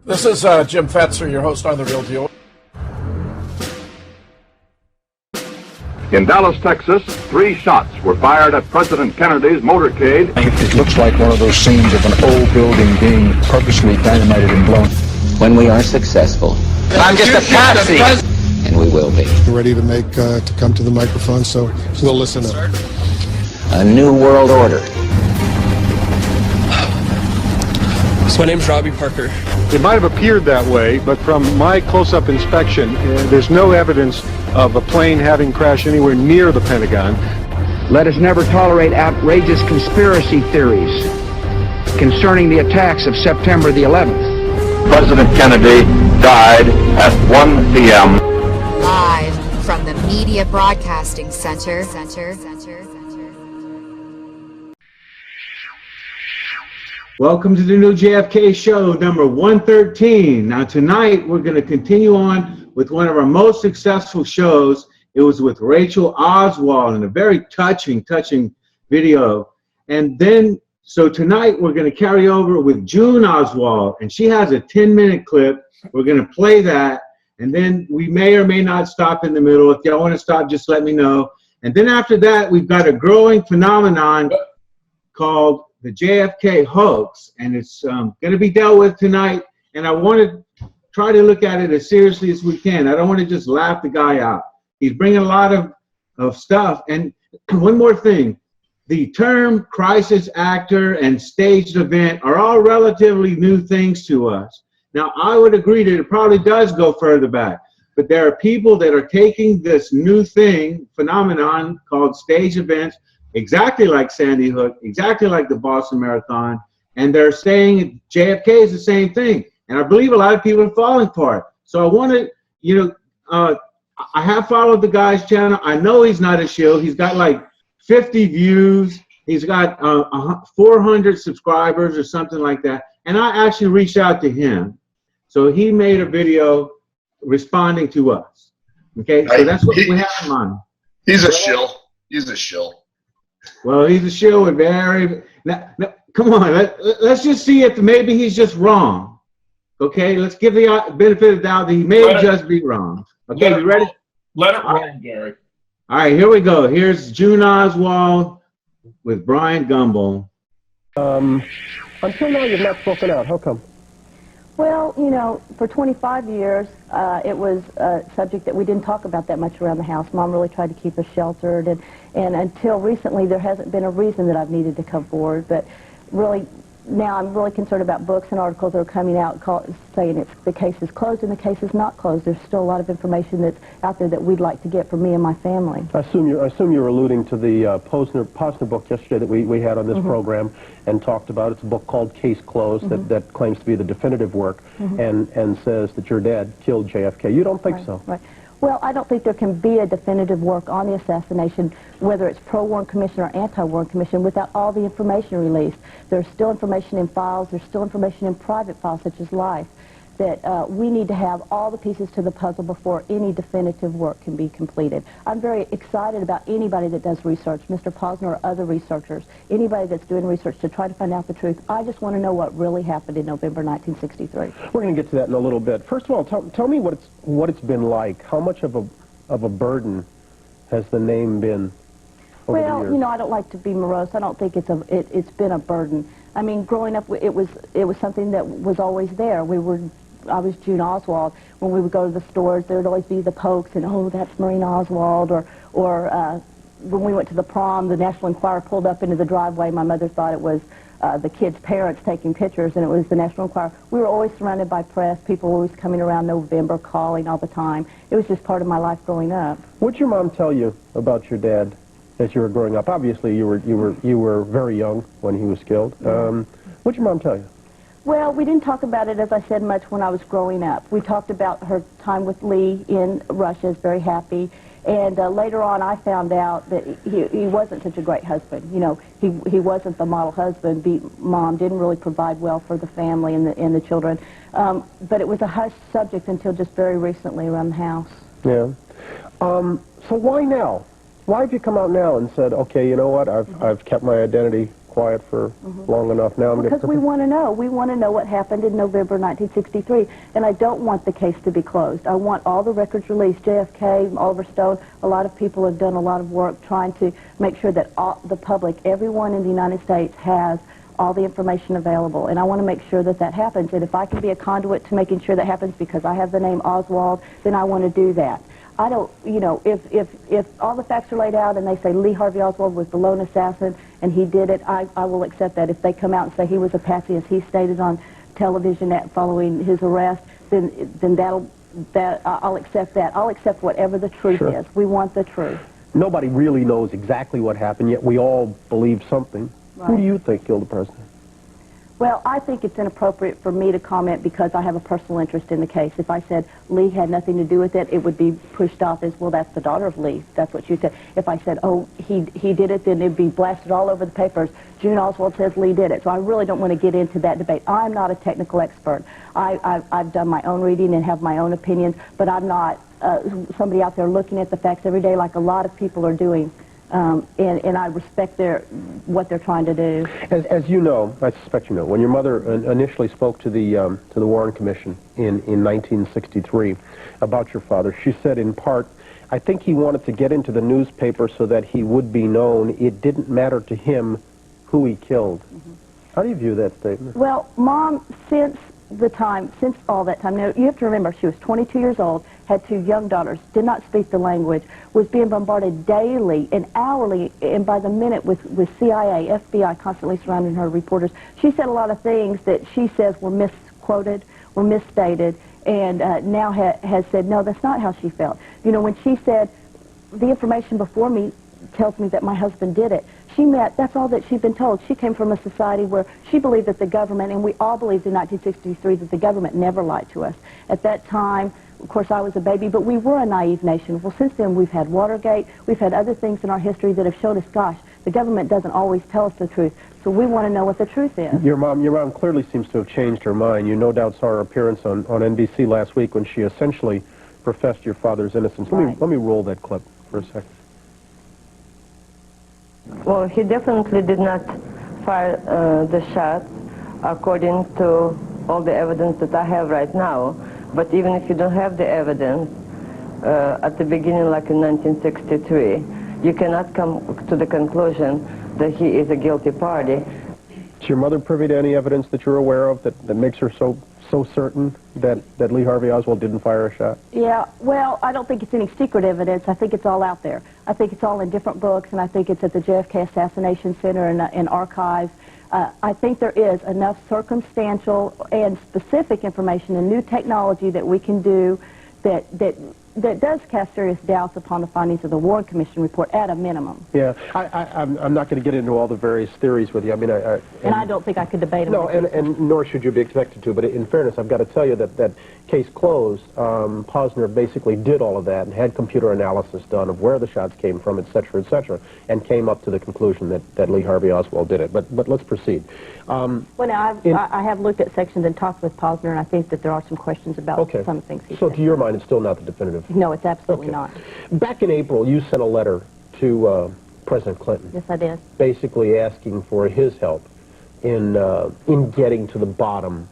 This is Jim Fetzer, your host on The Real Deal. In Dallas, Texas, 3 shots were fired at President Kennedy's motorcade. It looks like one of those scenes of an old building being purposely dynamited and blown. When we are successful, I'm just a patsy, and we will be. We're ready to come to the microphone, so we'll listen up. A new world order. So my name's Robbie Parker. It might have appeared that way, but from my close-up inspection, there's no evidence of a plane having crashed anywhere near the Pentagon. Let us never tolerate outrageous conspiracy theories concerning the attacks of September the 11th. President Kennedy died at 1 p.m. Live from the Media Broadcasting Center. Welcome to the new JFK Show, number 113. Now tonight we're going to continue on with one of our most successful shows. It was with Rachel Oswald in a very touching video. And then, so tonight we're going to carry over with June Oswald, and she has a 10-minute clip. We're going to play that, and then we may or may not stop in the middle. If y'all want to stop, just let me know. And then after that, we've got a growing phenomenon called the JFK hoax, and it's going to be dealt with tonight. And I want to try to look at it as seriously as we can. I don't want to just laugh the guy out. He's bringing a lot of stuff. And one more thing, the term crisis actor and staged event are all relatively new things to us. Now, I would agree that it probably does go further back, but there are people that are taking this new phenomenon called stage events, exactly like Sandy Hook, exactly like the Boston Marathon, and they're saying JFK is the same thing. And I believe a lot of people are falling for it. So I want to, I have followed the guy's channel. I know he's not a shill. He's got like 50 views. He's got 400 subscribers or something like that. And I actually reached out to him. So he made a video responding to us. Okay, so that's what we have in mind. He's a shill. He's a shill. Well, he's a shill with very. Now, come on, let's just see if maybe he's just wrong. Okay, let's give the benefit of the doubt that he may just be wrong. Okay, you ready? Let it roll, Gary. All right, here we go. Here's June Oswald with Brian Gumbel. Until now, you've not spoken out. How come? Well, for 25 years, it was a subject that we didn't talk about that much around the house. Mom really tried to keep us sheltered, and until recently, there hasn't been a reason that I've needed to come forward. But really, now I'm really concerned about books and articles that are coming out saying the case is closed and the case is not closed. There's still a lot of information that's out there that we'd like to get for me and my family. I assume you're alluding to the Posner book yesterday that we had on this program and talked about. It's a book called Case Closed that claims to be the definitive work and says that your dad killed JFK. You don't think so? Right. Well, I don't think there can be a definitive work on the assassination, whether it's pro-Warren Commission or anti-Warren Commission, without all the information released. There's still information in files, there's still information in private files, such as Life, that we need to have all the pieces to the puzzle before any definitive work can be completed. I'm very excited about anybody that does research, Mr. Posner or other researchers, anybody that's doing research to try to find out the truth. I just want to know what really happened in November 1963. We're going to get to that in a little bit. First of all, tell me what it's been like. How much of a burden has the name been over the years? Well, I don't like to be morose. I don't think it's been a burden. I mean, growing up, it was something that was always there. I was June Oswald. When we would go to the stores, there would always be the pokes and, oh, that's Maureen Oswald. Or when we went to the prom, the National Enquirer pulled up into the driveway. My mother thought it was the kids' parents taking pictures, and it was the National Enquirer. We were always surrounded by press. People were always coming around November, calling all the time. It was just part of my life growing up. What'd your mom tell you about your dad as you were growing up? Obviously, you were very young when he was killed. What'd your mom tell you? Well, we didn't talk about it, as I said, much when I was growing up. We talked about her time with Lee in Russia, is very happy. And later on, I found out that he wasn't such a great husband. He wasn't the model husband. Mom didn't really provide well for the family and the children. But it was a hushed subject until just very recently around the house. Yeah. So why now? Why have you come out now and said, okay, you know what, I've kept my identity quiet for long enough now? Because we want to know. We want to know what happened in November 1963, and I don't want the case to be closed. I want all the records released. JFK, Oliver Stone, a lot of people have done a lot of work trying to make sure that the public, everyone in the United States, has all the information available, and I want to make sure that that happens. And if I can be a conduit to making sure that happens because I have the name Oswald, then I want to do that. I don't, you know, if all the facts are laid out and they say Lee Harvey Oswald was the lone assassin and he did it, I will accept that. If they come out and say he was a patsy, as he stated on television following his arrest, then I'll accept that. I'll accept whatever the truth is. We want the truth. Nobody really knows exactly what happened, yet we all believe something. Right. Who do you think killed the president? Well, I think it's inappropriate for me to comment because I have a personal interest in the case. If I said Lee had nothing to do with it, it would be pushed off as, well, that's the daughter of Lee. That's what you said. If I said, oh, he did it, then it'd be blasted all over the papers. June Oswald says Lee did it. So I really don't want to get into that debate. I'm not a technical expert. I've done my own reading and have my own opinions, but I'm not somebody out there looking at the facts every day like a lot of people are doing. And I respect what they're trying to do. As you know, I suspect you know, when your mother initially spoke to the Warren Commission in 1963 about your father, she said in part, I think he wanted to get into the newspaper so that he would be known. It didn't matter to him who he killed. How do you view that statement? Well, Mom, since all that time, now you have to remember she was 22 years old, had 2 young daughters, did not speak the language, was being bombarded daily and hourly and by the minute with CIA, FBI constantly surrounding her reporters. She said a lot of things that she says were misquoted, were misstated, and now has said, no, that's not how she felt. You know, when she said, the information before me tells me that my husband did it, that's all that she'd been told. She came from a society where she believed that the government, and we all believed in 1963 that the government never lied to us. At that time, of course, I was a baby, but we were a naive nation. Well, since then, we've had Watergate, we've had other things in our history that have showed us, gosh, the government doesn't always tell us the truth. So we want to know what the truth is. Your mom clearly seems to have changed her mind. You no doubt saw her appearance on NBC last week when she essentially professed your father's innocence. Right. Let me roll that clip for a second. Well, he definitely did not fire the shots according to all the evidence that I have right now. But even if you don't have the evidence, at the beginning, like in 1963, you cannot come to the conclusion that he is a guilty party. Is your mother privy to any evidence that you're aware of that makes her so certain that Lee Harvey Oswald didn't fire a shot? Yeah, well, I don't think it's any secret evidence. I think it's all out there. I think it's all in different books, and I think it's at the JFK Assassination Center and archives. I think there is enough circumstantial and specific information and new technology that we can do that does cast serious doubts upon the findings of the Warren Commission report at a minimum. Yeah, I'm not going to get into all the various theories with you. I mean, and I don't think I could debate them. No, and nor should you be expected to. But in fairness, I've got to tell you that case closed, Posner basically did all of that and had computer analysis done of where the shots came from, et cetera, and came up to the conclusion that Lee Harvey Oswald did it. But let's proceed. Well, now, I have looked at sections and talked with Posner, and I think that there are some questions about some things he So said. to your mind, it's still not the definitive? No, it's absolutely not. Back in April, you sent a letter to President Clinton. Yes, I did. Basically asking for his help in getting to the bottom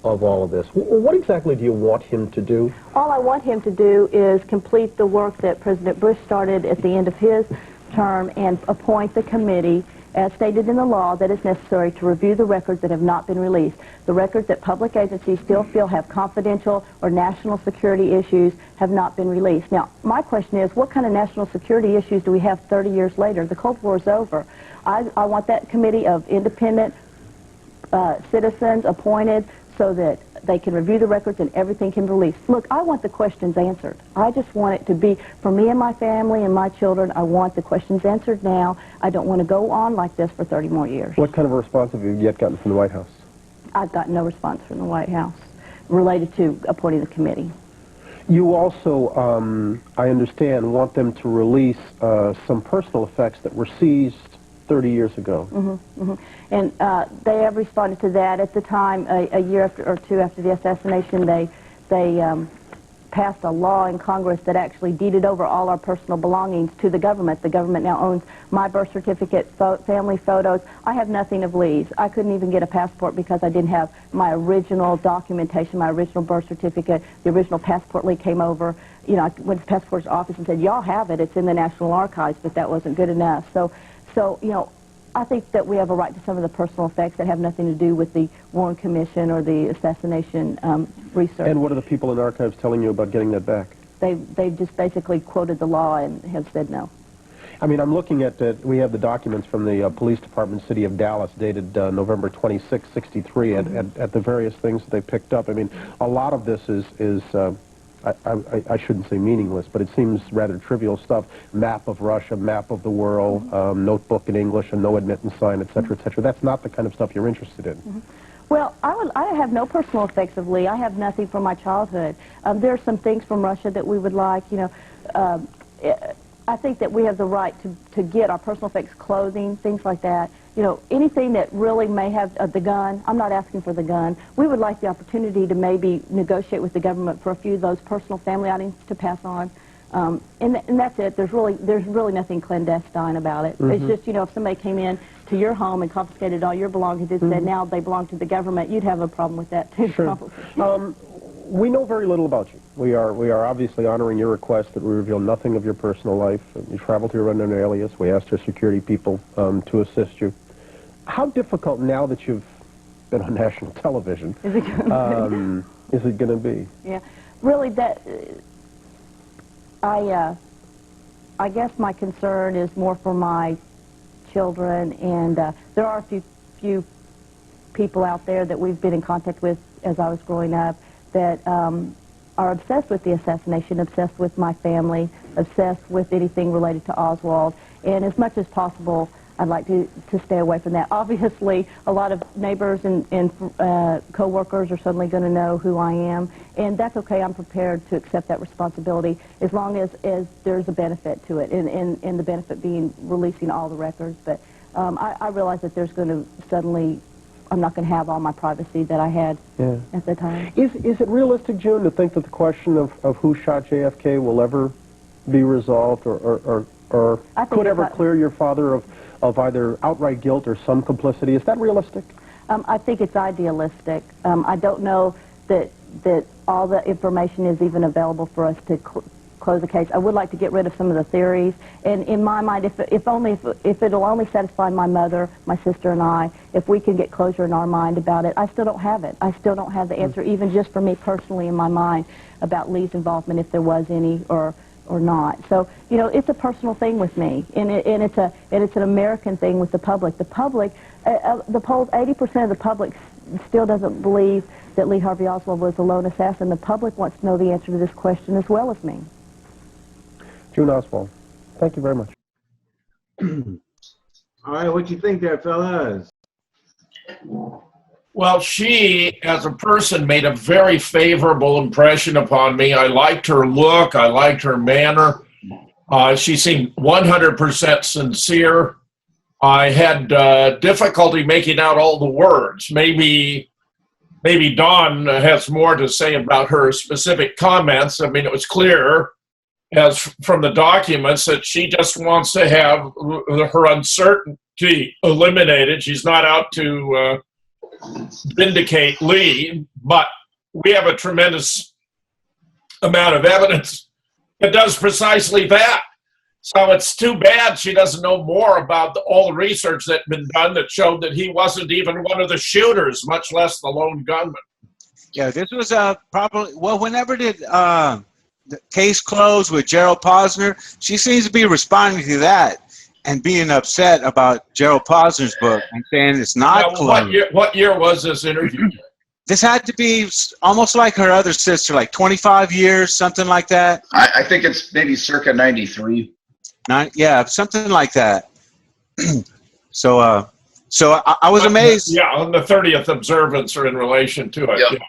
of all of this. What exactly do you want him to do? All I want him to do is complete the work that President Bush started at the end of his term and appoint the committee as stated in the law that is necessary to review the records that have not been released. The records that public agencies still feel have confidential or national security issues have not been released. Now, my question is, what kind of national security issues do we have 30 years later? The Cold War is over. I want that committee of independent citizens appointed so that they can review the records and everything can be released. Look, I want the questions answered. I just want it to be, for me and my family and my children, I want the questions answered now. I don't want to go on like this for 30 more years. What kind of a response have you yet gotten from the White House? I've gotten no response from the White House related to appointing the committee. You also, I understand, want them to release some personal effects that were seized 30 years ago. And they have responded to that. At the time, a year or two after the assassination, they passed a law in Congress that actually deeded over all our personal belongings to the government. The government now owns my birth certificate, family photos. I have nothing of Lee's. I couldn't even get a passport because I didn't have my original documentation, my original birth certificate. The original passport Lee came over. You know, I went to the passport office and said, y'all have it. It's in the National Archives, but that wasn't good enough. So you know, I think that we have a right to some of the personal effects that have nothing to do with the Warren Commission or the assassination research. And what are the people in archives telling you about getting that back? They just basically quoted the law and have said no. I mean, I'm looking at we have the documents from the police department, City of Dallas, dated November 26, 63, at the various things that they picked up. I mean, a lot of this is I shouldn't say meaningless, but it seems rather trivial stuff. Map of Russia, map of the world, notebook in English, a no admittance sign, etc., etc. That's not the kind of stuff you're interested in. Well, I have no personal effects of Lee. I have nothing from my childhood. There are some things from Russia that we would like, you know. I think that we have the right to get our personal effects, clothing, things like that. You know, anything that really may have the gun. I'm not asking for the gun. We would like the opportunity to maybe negotiate with the government for a few of those personal family items to pass on. And that's it. There's really nothing clandestine about it. It's just, you know, if somebody came in to your home and confiscated all your belongings and said now they belong to the government, you'd have a problem with that too. Sure. We know very little about you. We are obviously honoring your request that we reveal nothing of your personal life. You traveled here under an alias. We asked our security people to assist you. How difficult, now that you've been on national television, is it going to be? Yeah, really, that I guess my concern is more for my children, and there are a few people out there that we've been in contact with as I was growing up that are obsessed with the assassination, obsessed with my family, obsessed with anything related to Oswald, and as much as possible I'd like to stay away from that. Obviously, a lot of neighbors and co-workers are suddenly going to know who I am, and that's okay. I'm prepared to accept that responsibility as long as there's a benefit to it, and the benefit being releasing all the records. But I realize that there's going to suddenly, I'm not going to have all my privacy that I had at the time. Is it realistic, June, to think that the question of who shot JFK will ever be resolved, or could ever clear your father of either outright guilt or some complicity? Is that realistic? I think it's idealistic. I don't know that all the information is even available for us to close the case. I would like to get rid of some of the theories, and in my mind, if it'll only satisfy my mother, my sister, and I, if we can get closure in our mind about it, I still don't have it. I still don't have the answer, even just for me personally in my mind, about Lee's involvement, if there was any, or not. So, you know, it's a personal thing with me, and it's an American thing with the public. The public, the polls, 80% of the public still doesn't believe that Lee Harvey Oswald was a lone assassin. The public wants to know the answer to this question as well as me. June Oswald, thank you very much. All right, what you think there, fellas? Well, she, as a person, made a very favorable impression upon me. I liked her look. I liked her manner. She seemed 100% sincere. I had difficulty making out all the words. Maybe Dawn has more to say about her specific comments. I mean, it was clear, as from the documents, that she just wants to have her uncertainty eliminated. She's not out to vindicate Lee, but we have a tremendous amount of evidence that does precisely that. So it's too bad she doesn't know more about all the research that's been done that showed that he wasn't even one of the shooters, much less the lone gunman. Yeah, this was probably, well, whenever did the case close with Gerald Posner, she seems to be responding to that and being upset about Gerald Posner's book and saying it's not closed. What year was this interview? This had to be almost like her other sister, like 25 years, something like that. I think it's maybe circa 93. Yeah, something like that. So I was amazed. Yeah, on the 30th observance or in relation to it. Yep.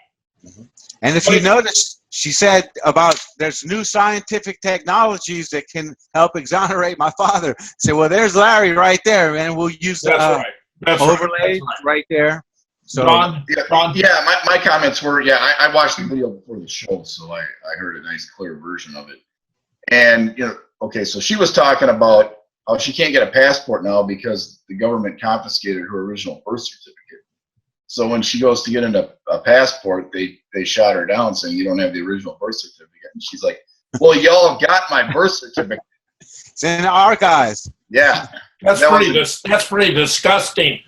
Yeah. And if you notice, she said about there's new scientific technologies that can help exonerate my father. Say, well, there's Larry right there, and we'll use the overlay right there. So, Ron? My comments were, I watched the video before the show, so I heard a nice, clear version of it. And, okay, so she was talking about how she can't get a passport now because the government confiscated her original birth certificate. So when she goes to get into a passport, they shot her down saying, you don't have the original birth certificate. And she's like, well, y'all have got my birth certificate. It's in the archives. Yeah. That's pretty disgusting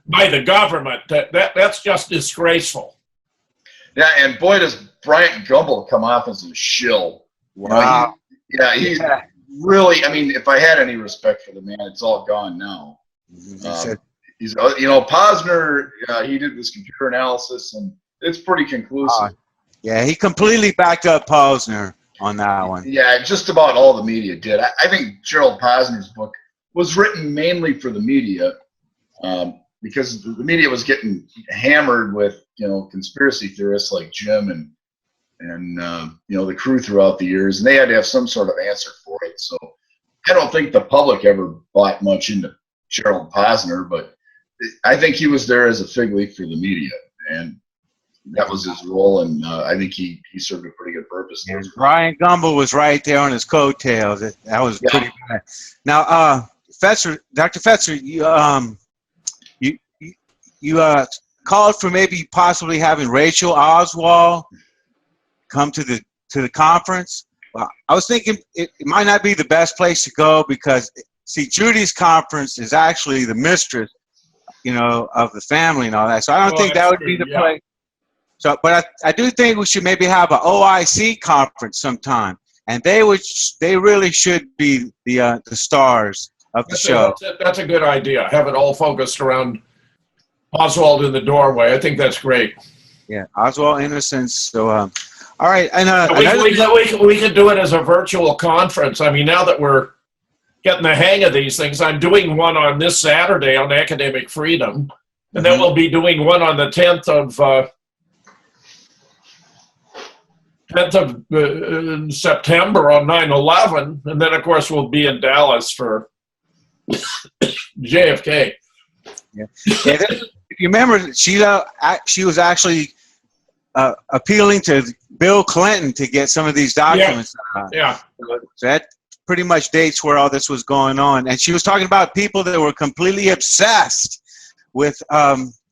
by the government. That's just disgraceful. Yeah, and boy, does Bryant Gumbel come off as a shill. Wow. He's really, I mean, if I had any respect for the man, it's all gone now. He's, Posner, he did this computer analysis, and it's pretty conclusive. Yeah, he completely backed up Posner on that one. Yeah, just about all the media did. I think Gerald Posner's book was written mainly for the media, because the media was getting hammered with, conspiracy theorists like Jim and the crew throughout the years, and they had to have some sort of answer for it. So I don't think the public ever bought much into Gerald Posner, but I think he was there as a fig leaf for the media, and that was his role, and I think he served a pretty good purpose. Yeah, Brian Gumbel was right there on his coattails. That was pretty bad. Now, Dr. Fetzer, you called for maybe possibly having Rachel Oswald come to the conference. Well, I was thinking it might not be the best place to go because, see, Judy's conference is actually the mistress, of the family and all that. So I don't think that would be the place. So, but I do think we should maybe have an OIC conference sometime, and they really should be the stars of the show. That's a good idea. Have it all focused around Oswald in the doorway. I think that's great. Yeah, Oswald Innocence. So, all right, and we could do it as a virtual conference. I mean, now that we're getting the hang of these things, I'm doing one on this Saturday on academic freedom, and then we'll be doing one on the 10th of September on 9/11, and then of course we'll be in Dallas for JFK. Yeah. If you remember, she was actually appealing to Bill Clinton to get some of these documents. Yeah. So that pretty much dates where all this was going on. And she was talking about people that were completely obsessed with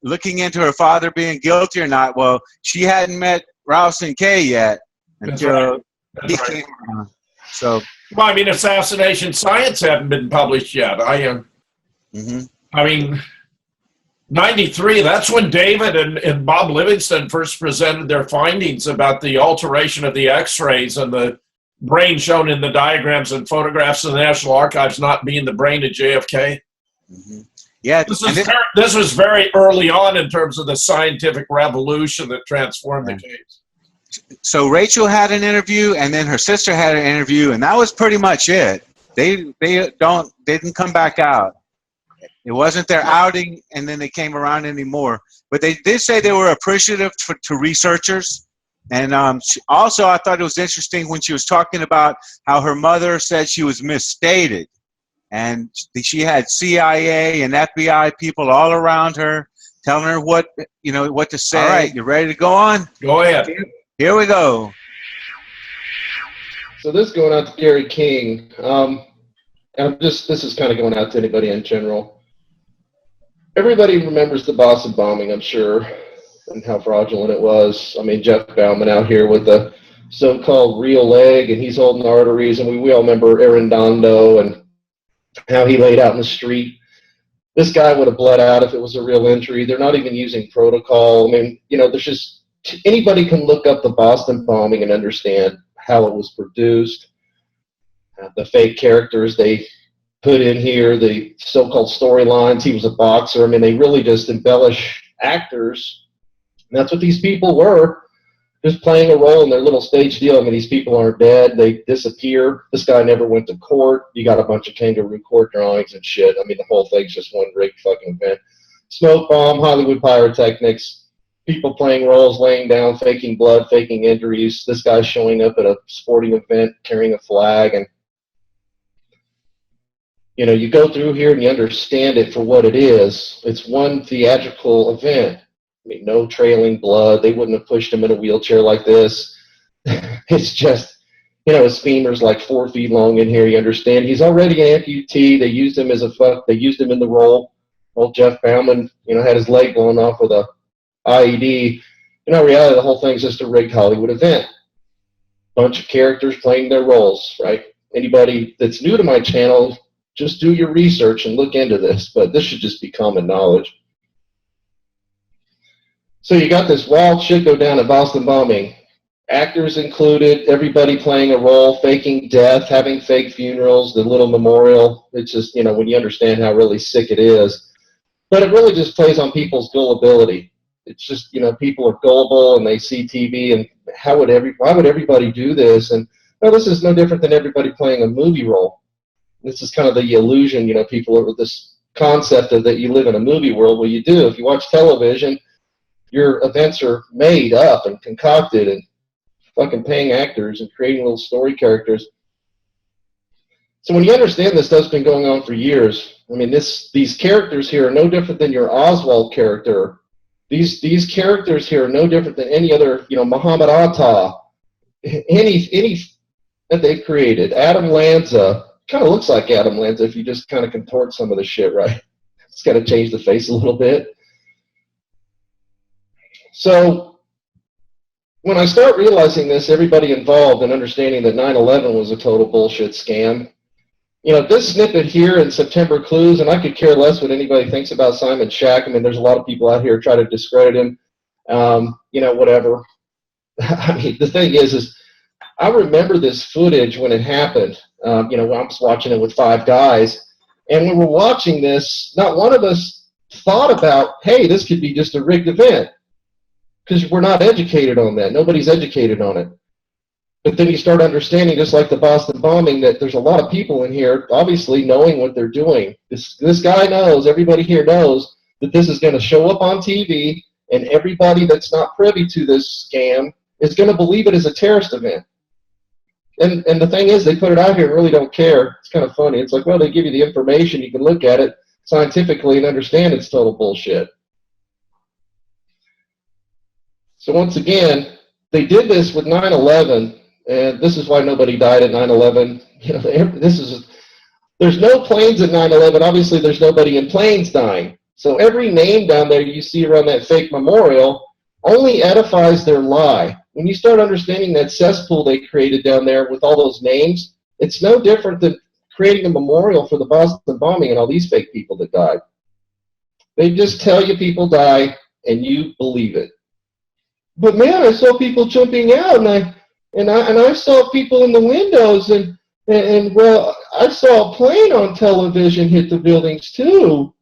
looking into her father being guilty or not. Well, she hadn't met Ralston Kay yet until he came around. So, well, I mean, assassination science hadn't been published yet. I mean, 93, that's when David and Bob Livingston first presented their findings about the alteration of the x-rays and the brain shown in the diagrams and photographs in the National Archives not being the brain of JFK. Yeah, this was very early on in terms of the scientific revolution that transformed the case. So Rachel had an interview, and then her sister had an interview, and that was pretty much it. They didn't come back out. It wasn't their outing, and then they came around anymore. But they did say they were appreciative to researchers. And also, I thought it was interesting when she was talking about how her mother said she was misstated. And she had CIA and FBI people all around her telling her what to say. All right, you ready to go on? Go ahead. Here we go. So this is going out to Gary King. And this is kind of going out to anybody in general. Everybody remembers the Boston bombing, I'm sure, and how fraudulent it was. I mean, Jeff Bauman out here with the so-called real leg, and he's holding arteries, and we all remember Arredondo and how he laid out in the street. This guy would have bled out if it was a real injury. They're not even using protocol. I mean, there's just anybody can look up the Boston bombing and understand how it was produced, the fake characters they put in here, the so-called storylines. He was a boxer. I mean, they really just embellish actors. And that's what these people were, just playing a role in their little stage deal. I mean, these people aren't dead. They disappear. This guy never went to court. You got a bunch of kangaroo court drawings and shit. I mean, the whole thing's just one rigged fucking event. Smoke bomb, Hollywood pyrotechnics, people playing roles, laying down, faking blood, faking injuries. This guy showing up at a sporting event carrying a flag. And you go through here and you understand it for what it is. It's one theatrical event. I mean, no trailing blood. They wouldn't have pushed him in a wheelchair like this. It's just, his femur's like 4 feet long in here. You understand? He's already an amputee. They used him they used him in the role. Old Jeff Bauman, had his leg blown off with a IED. In reality, the whole thing's just a rigged Hollywood event. Bunch of characters playing their roles, right? Anybody that's new to my channel, just do your research and look into this, but this should just be common knowledge. So you got this wild shit go down at Boston bombing. Actors included, everybody playing a role, faking death, having fake funerals, the little memorial. It's just, when you understand how really sick it is. But it really just plays on people's gullibility. It's just, people are gullible and they see TV and why would everybody do this? And this is no different than everybody playing a movie role. This is kind of the illusion, people are with this concept of that you live in a movie world. Well, you do. If you watch television, your events are made up and concocted and fucking paying actors and creating little story characters. So when you understand this stuff's been going on for years, I mean, these characters here are no different than your Oswald character. These characters here are no different than any other, Muhammad Atta, any that they've created. Adam Lanza kind of looks like Adam Lanza if you just kind of contort some of the shit, right? It's got to change the face a little bit. So when I start realizing this, everybody involved and understanding that 9/11 was a total bullshit scam, this snippet here in September Clues, and I could care less what anybody thinks about Simon Shack. I mean, there's a lot of people out here try to discredit him, whatever. I mean, the thing is I remember this footage when it happened. I was watching it with 5 guys, and when we're watching this, not one of us thought about, hey, this could be just a rigged event, because we're not educated on that. Nobody's educated on it. But then you start understanding, just like the Boston bombing, that there's a lot of people in here obviously knowing what they're doing. This guy knows, everybody here knows, that this is going to show up on TV, and everybody that's not privy to this scam is going to believe it as a terrorist event. And the thing is, they put it out here and really don't care. It's kind of funny. It's like, well, they give you the information. You can look at it scientifically and understand it's total bullshit. So once again, they did this with 9/11, and this is why nobody died at 9/11. There's no planes at 9/11. Obviously, there's nobody in planes dying. So every name down there you see around that fake memorial only edifies their lie. When you start understanding that cesspool they created down there with all those names, it's no different than creating a memorial for the Boston bombing and all these fake people that died. They just tell you people die, and you believe it. But man, I saw people jumping out, and I saw people in the windows, and well, I saw a plane on television hit the buildings too.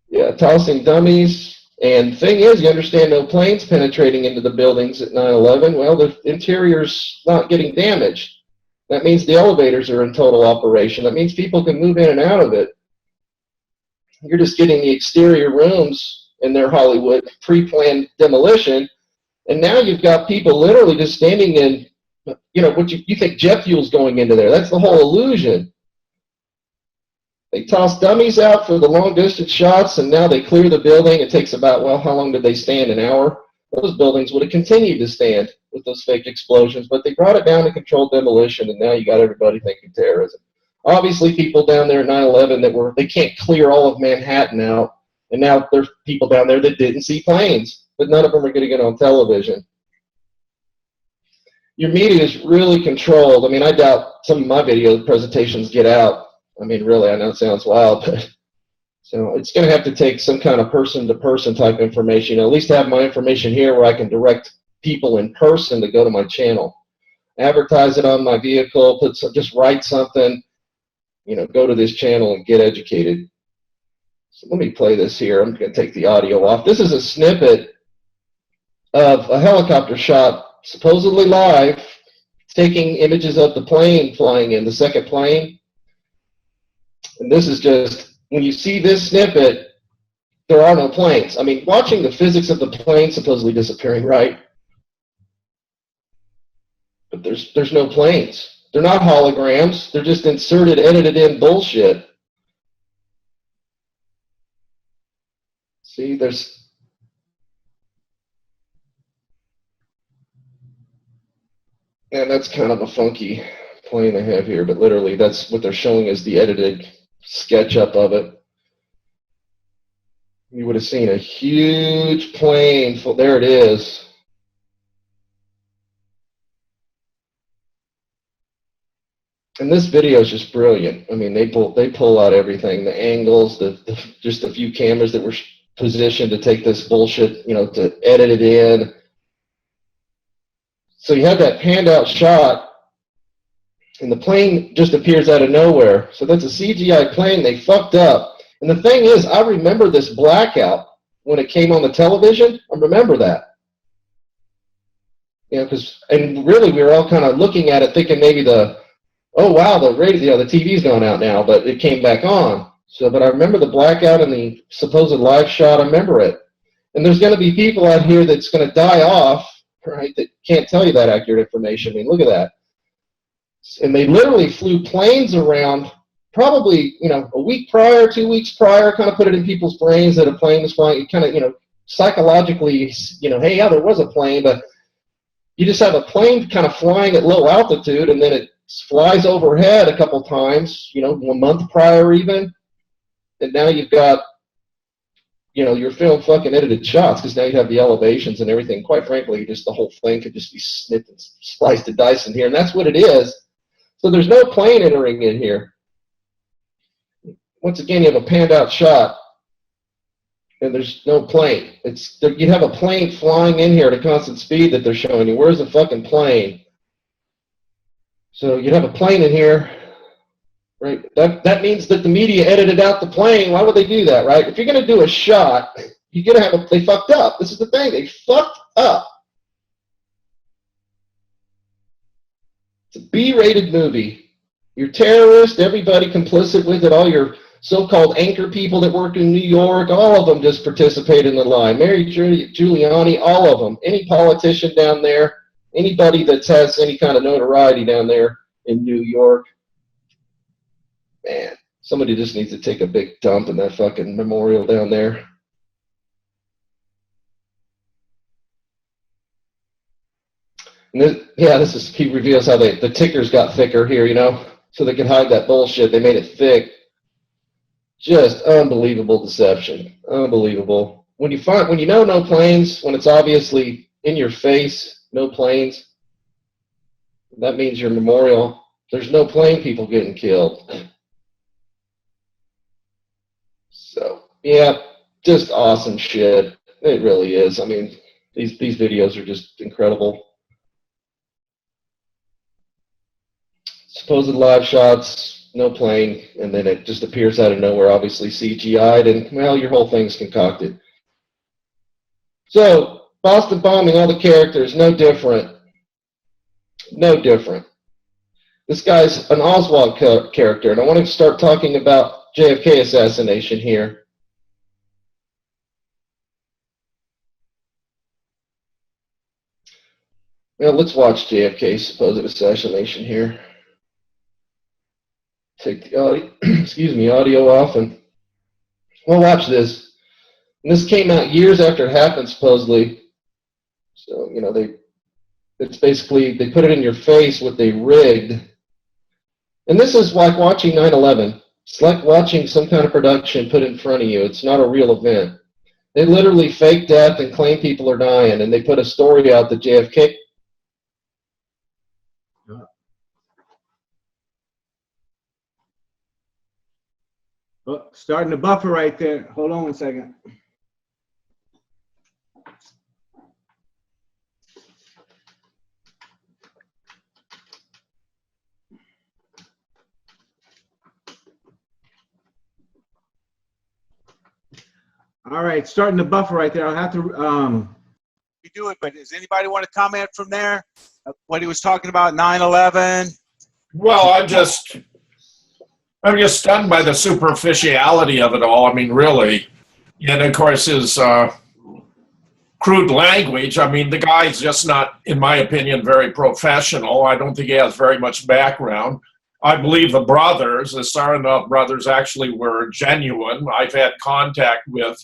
Yeah, tossing dummies. And the thing is, you understand no planes penetrating into the buildings at 9/11. Well, the interior's not getting damaged. That means the elevators are in total operation. That means people can move in and out of it. You're just getting the exterior rooms in their Hollywood pre-planned demolition, and now you've got people literally just standing in, what you think jet fuel's going into there. That's the whole illusion. They toss dummies out for the long-distance shots, and now they clear the building. It takes about, well, how long did they stand? An hour? Those buildings would have continued to stand with those fake explosions, but they brought it down to controlled demolition, and now you got everybody thinking terrorism. Obviously, people down there at 9/11 they can't clear all of Manhattan out, and now there's people down there that didn't see planes, but none of them are going to get on television. Your media is really controlled. I mean, I doubt some of my video presentations get out. I mean, really, I know it sounds wild, but so it's going to have to take some kind of person-to-person type information. At least have my information here where I can direct people in person to go to my channel. Advertise it on my vehicle, just write something, go to this channel and get educated. So let me play this here. I'm going to take the audio off. This is a snippet of a helicopter shot, supposedly live, taking images of the plane flying in, the second plane. And this is just, when you see this snippet, there are no planes. I mean, watching the physics of the plane supposedly disappearing, right? But there's no planes. They're not holograms. They're just inserted, edited in bullshit. See, there's... And that's kind of a funky plane they have here, but literally that's what they're showing is the edited SketchUp of it. You would have seen a huge plane. There it is. And this video is just brilliant. I mean, they pull out everything, the angles, just a few cameras that were positioned to take this bullshit, you know, to edit it in. So you have that panned out shot, and the plane just appears out of nowhere. So that's a CGI plane. They fucked up. And the thing is, I remember this blackout when it came on the television. I remember that. You know, and really we were all kind of looking at it thinking maybe oh wow, the radio, the TV's gone out now, but it came back on. So, but I remember the blackout and the supposed live shot. I remember it. And there's going to be people out here that's going to die off, right, that can't tell you that accurate information. I mean, look at that. And they literally flew planes around probably, you know, a week prior, 2 weeks prior, kind of put it in people's brains that a plane was flying. You kind of, you know, psychologically, you know, hey, yeah, there was a plane, but you just have a plane kind of flying at low altitude, and then it flies overhead a couple times, you know, 1 month prior even, and now you've got, you know, your film fucking edited shots because now you have the elevations and everything. Quite frankly, just the whole thing could just be snipped and sliced and diced in here, and that's what it is. So there's no plane entering in here. Once again, you have a panned out shot, and there's no plane. You have a plane flying in here at a constant speed that they're showing you. Where's the fucking plane? So you'd have a plane in here, right? That means that the media edited out the plane. Why would they do that, right? If you're going to do a shot, you're going to have they fucked up. This is the thing. They fucked up. It's a B-rated movie. You're terrorists, everybody complicit with it, all your so-called anchor people that work in New York, all of them just participate in the lie. Mary Giuliani, all of them. Any politician down there, anybody that has any kind of notoriety down there in New York. Man, somebody just needs to take a big dump in that fucking memorial down there. And he reveals how the tickers got thicker here, you know, so they could hide that bullshit. They made it thick. Just unbelievable deception. Unbelievable. When you know no planes, when it's obviously in your face, no planes, that means your memorial, there's no plane people getting killed. So, yeah, just awesome shit. It really is. I mean, these videos are just incredible. Supposed live shots, no plane, and then it just appears out of nowhere, obviously CGI'd, and, well, your whole thing's concocted. So, Boston bombing, all the characters, no different. No different. This guy's an Oswald character, and I want to start talking about JFK assassination here. Well, let's watch JFK's supposed assassination here. Take the audio, audio off, and we'll watch this. And this came out years after it happened, supposedly. So, you know, it's basically, they put it in your face what they rigged. And this is like watching 9/11. It's like watching some kind of production put in front of you. It's not a real event. They literally fake death and claim people are dying, and they put a story out that JFK... Oh, starting to buffer right there. Hold on 1 second. All right, starting to buffer right there. I'll have to We do it, but does anybody want to comment from there? What he was talking about, 9/11? Well, I'm just stunned by the superficiality of it all. I mean, really. And of course, his crude language. I mean, the guy's just not, in my opinion, very professional. I don't think he has very much background. I believe the brothers, the Saranov brothers, actually were genuine. I've had contact with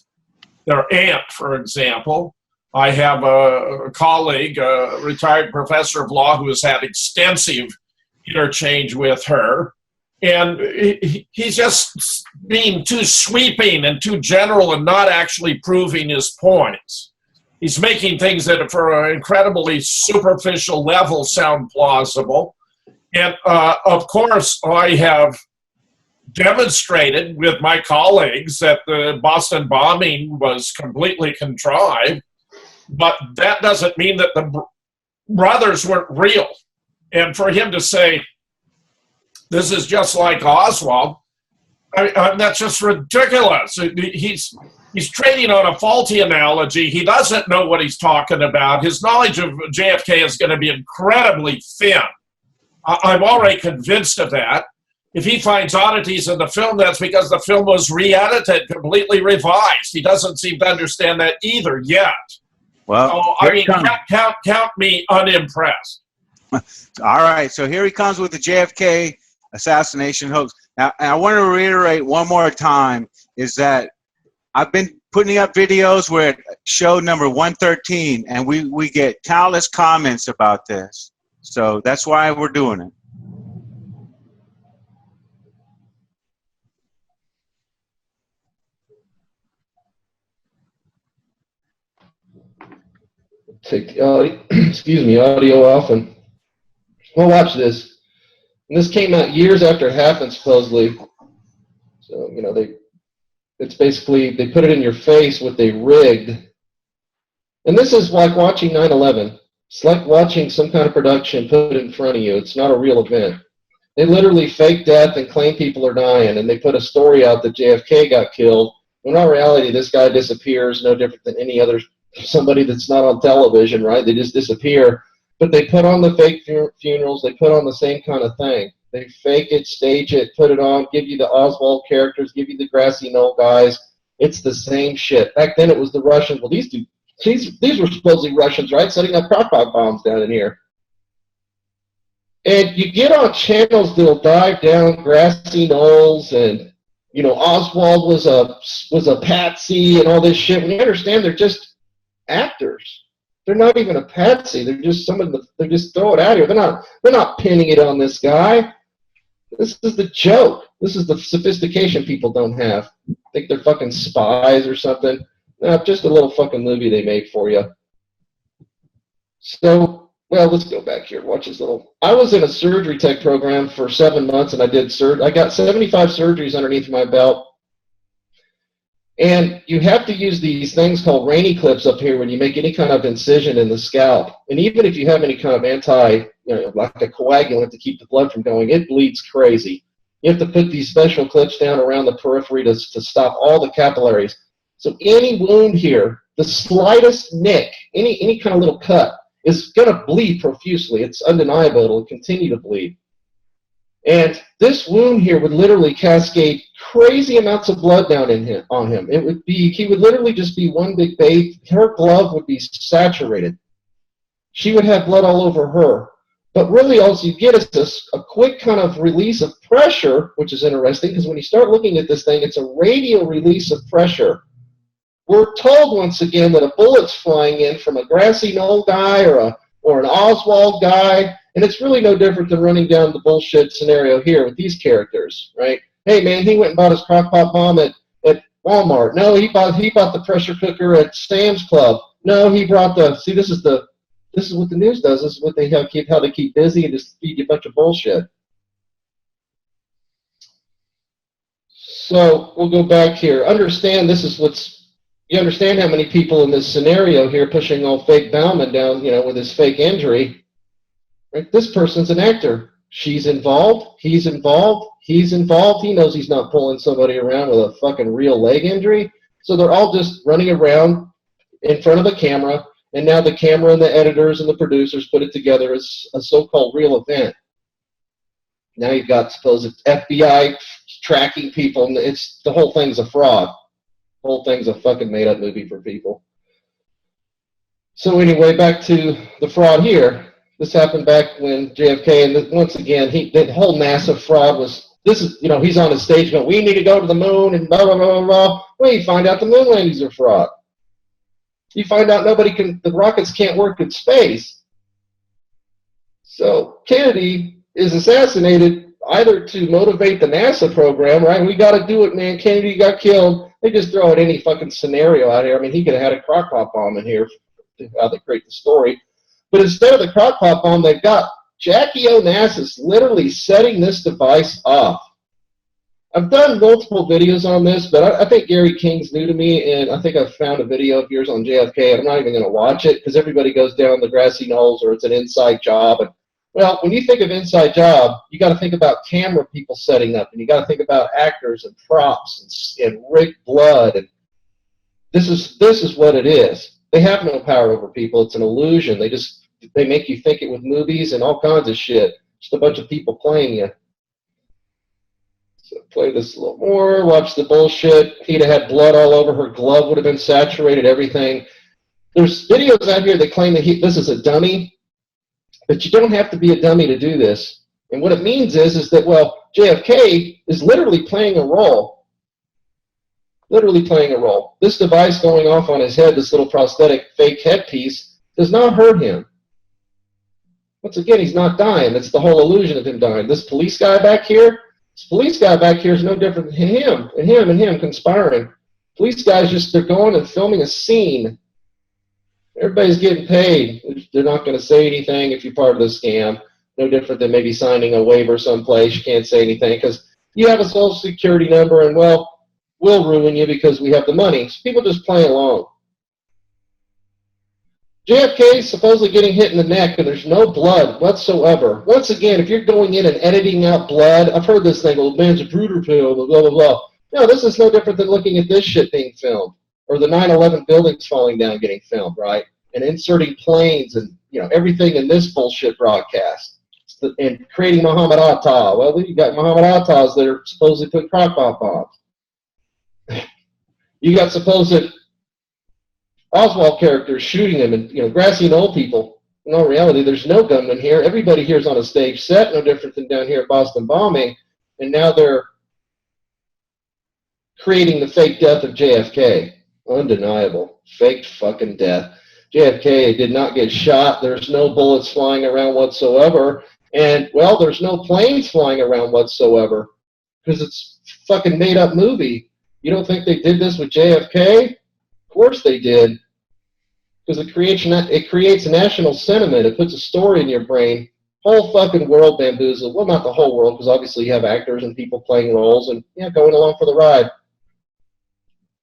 their aunt, for example. I have a colleague, a retired professor of law, who has had extensive interchange with her. And he's just being too sweeping and too general and not actually proving his points. He's making things that, for an incredibly superficial level, sound plausible. And of course, I have demonstrated with my colleagues that the Boston bombing was completely contrived, but that doesn't mean that the brothers weren't real. And for him to say, this is just like Oswald, that's just ridiculous. He's trading on a faulty analogy. He doesn't know what he's talking about. His knowledge of JFK is going to be incredibly thin. I'm already convinced of that. If he finds oddities in the film, that's because the film was re-edited, completely revised. He doesn't seem to understand that either yet. Well, so, I mean, count me unimpressed. All right, so here he comes with the JFK assassination hoax. Now, I want to reiterate one more time is that I've been putting up videos where show number 113, and we get countless comments about this. So that's why we're doing it. Take the audio, audio off, and we'll watch this. And this came out years after it happened, supposedly. So, you know, it's basically, they put it in your face what they rigged. And this is like watching 9/11. It's like watching some kind of production put in front of you. It's not a real event. They literally fake death and claim people are dying, and they put a story out that JFK got killed, when in all reality, this guy disappears no different than any other somebody that's not on television, right? They just disappear. But they put on the fake funerals. They put on the same kind of thing. They fake it, stage it, put it on, give you the Oswald characters, give you the grassy knoll guys. It's the same shit. Back then it was the Russians. Well, these were supposedly Russians, right? Setting up crock-pot bombs down in here. And you get on channels that'll dive down grassy knolls and, you know, Oswald was a patsy and all this shit. When you understand they're just actors. They're not even a patsy. They're just they just throw it out here. They're not pinning it on this guy. This is the joke. This is the sophistication people don't have. Think they're fucking spies or something. No, just a little fucking movie they made for you. So, well, let's go back here. Watch this little. I was in a surgery tech program for 7 months, and I got 75 surgeries underneath my belt. And you have to use these things called rainy clips up here when you make any kind of incision in the scalp. And even if you have any kind of like a coagulant to keep the blood from going, it bleeds crazy. You have to put these special clips down around the periphery to stop all the capillaries. So any wound here, the slightest nick, any kind of little cut, is going to bleed profusely. It's undeniable. It'll continue to bleed. And this wound here would literally cascade crazy amounts of blood down on him. He would literally just be one big bathe. Her glove would be saturated. She would have blood all over her. But really all you get is a quick kind of release of pressure, which is interesting because when you start looking at this thing, it's a radial release of pressure. We're told once again that a bullet's flying in from a grassy knoll guy or an Oswald guy, and it's really no different than running down the bullshit scenario here with these characters, right? Hey man, he went and bought his crock-pot bomb at Walmart. No, he bought the pressure cooker at Sam's Club. No, he brought this is what the news does. This is what how they keep busy and just feed you a bunch of bullshit. So we'll go back here. Understand you understand how many people in this scenario here pushing old fake Bauman down, with his fake injury. Right? This person's an actor. She's involved. He's involved. He's involved. He knows he's not pulling somebody around with a fucking real leg injury. So they're all just running around in front of the camera, and now the camera and the editors and the producers put it together as a so-called real event. Now you've got supposed FBI tracking people, and the whole thing's a fraud. The whole thing's a fucking made-up movie for people. So anyway, back to the fraud here. This happened back when JFK, and once again, the whole massive fraud was, he's on the stage going, we need to go to the moon, and blah, blah, blah, blah. Well, you find out the moon landings are fraud. you find out the rockets can't work in space. So Kennedy is assassinated either to motivate the NASA program, right? We got to do it, man. Kennedy got killed. They just throw out any fucking scenario out here. I mean, he could have had a crock-pot bomb in here, how they create the story. But instead of the crock-pot bomb, they've got Jackie Onassis literally setting this device off. I've done multiple videos on this, but I think Gary King's new to me, and I think I've found a video of yours on JFK, and I'm not even going to watch it because everybody goes down the grassy knolls or it's an inside job. And, well, when you think of inside job, you got to think about camera people setting up, and you got to think about actors and props and rigged blood. And this is what it is. They have no power over people. It's an illusion. They make you think it with movies and all kinds of shit. Just a bunch of people playing you. So play this a little more. Watch the bullshit. He'd have had blood all over. Her glove would have been saturated, everything. There's videos out here that claim that this is a dummy, but you don't have to be a dummy to do this. And what it means is that, well, JFK is literally playing a role. Literally playing a role. This device going off on his head, this little prosthetic fake headpiece, does not hurt him. Once again, he's not dying. It's the whole illusion of him dying. This police guy back here is no different than him and him conspiring. Police guys they're going and filming a scene. Everybody's getting paid. They're not going to say anything if you're part of the scam. No different than maybe signing a waiver someplace. You can't say anything because you have a social security number and, well, we'll ruin you because we have the money. So people just play along. JFK is supposedly getting hit in the neck, and there's no blood whatsoever. Once again, if you're going in and editing out blood, I've heard this thing, well, man's a Bruder pill, blah, blah, blah. No, this is no different than looking at this shit being filmed, or the 9/11 buildings falling down getting filmed, right? And inserting planes and, everything in this bullshit broadcast. And creating Muhammad Atta. Well, you got Muhammad Attas that are supposedly putting crock-pot bombs. You got supposed Oswald characters shooting them and, grassy knoll people. In all reality, there's no gunman here. Everybody here is on a stage set, no different than down here at Boston bombing. And now they're creating the fake death of JFK. Undeniable. Faked fucking death. JFK did not get shot. There's no bullets flying around whatsoever. And, well, there's no planes flying around whatsoever because it's a fucking made-up movie. You don't think they did this with JFK? Of course they did. Because it creates national sentiment. It puts a story in your brain. Whole fucking world bamboozled. Well, not the whole world, because obviously you have actors and people playing roles and, going along for the ride.